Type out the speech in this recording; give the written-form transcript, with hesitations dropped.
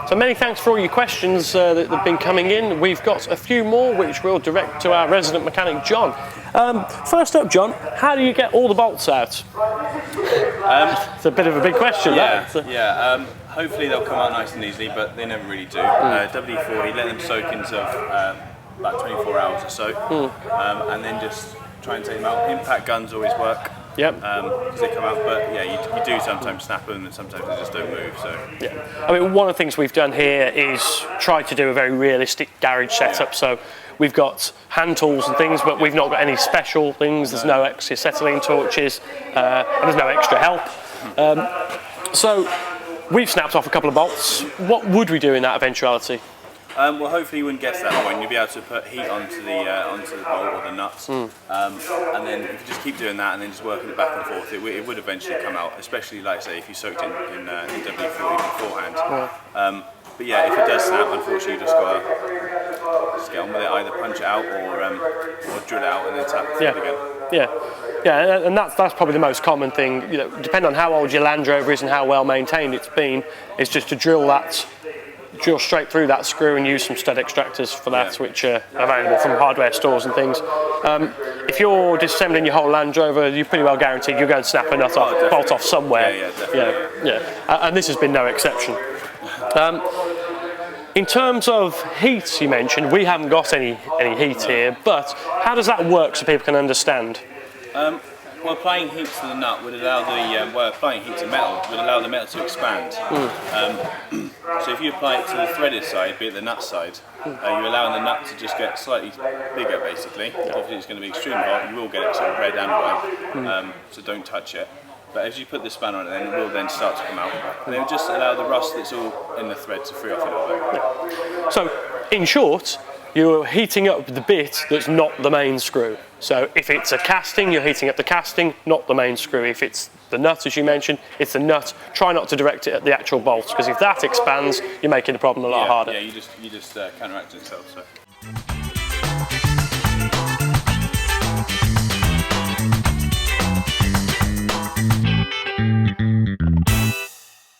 So many thanks for all your questions that have been coming in. We've got a few more which we'll direct to our resident mechanic, John. First up, John, how do you get all the bolts out? It's a bit of a big question. Hopefully they'll come out nice and easily, but they never really do. WD-40, let them soak into about 24 hours or so, and then just try and take them out. Impact guns always work. Yep. Because they come out, but yeah, you do sometimes snap them, and sometimes they just don't move. So yeah, I mean, one of the things we've done here is try to do a very realistic garage setup. So we've got hand tools and things, but we've not got any special things. There's no extra acetylene torches, and there's no extra help. So we've snapped off a couple of bolts. What would we do in that eventuality? Well, hopefully you wouldn't get to that point. You'll be able to put heat onto the bolt or the nuts, and then if you just keep doing that and then just working it back and forth, it would eventually come out. Especially, like say, if you soaked in WD-40 beforehand. But yeah, if it does snap, unfortunately, you just got to get on with it. Either punch it out or drill it out and then tap it again. Yeah, and that's probably the most common thing. You know, depending on how old your Land Rover is and how well maintained it's been, is just to drill straight through that screw and use some stud extractors for that, which are available from hardware stores and things. If you're disassembling your whole Land Rover, you're pretty well guaranteed you're going to snap a nut off, bolt off somewhere. Yeah, definitely. And this has been no exception. In terms of heat, you mentioned, we haven't got any heat here, but how does that work so people can understand? Well, applying heat to the nut would allow applying heat to metal would allow the metal to expand. So if you apply it to the threaded side, be it the nut side, you're allowing the nut to just get slightly bigger, basically. Obviously, it's going to be extremely hot. You will get it sort of red and white, so don't touch it. But as you put the spanner on it, then it will then start to come out. And it will just allow the rust that's all in the thread to free off a little bit. So, in short, you're heating up the bit that's not the main screw. So if it's a casting, you're heating up the casting, not the main screw. If it's the nut, as you mentioned, it's the nut. Try not to direct it at the actual bolts, because if that expands, you're making the problem a lot harder. Yeah, you just counteract it itself. So.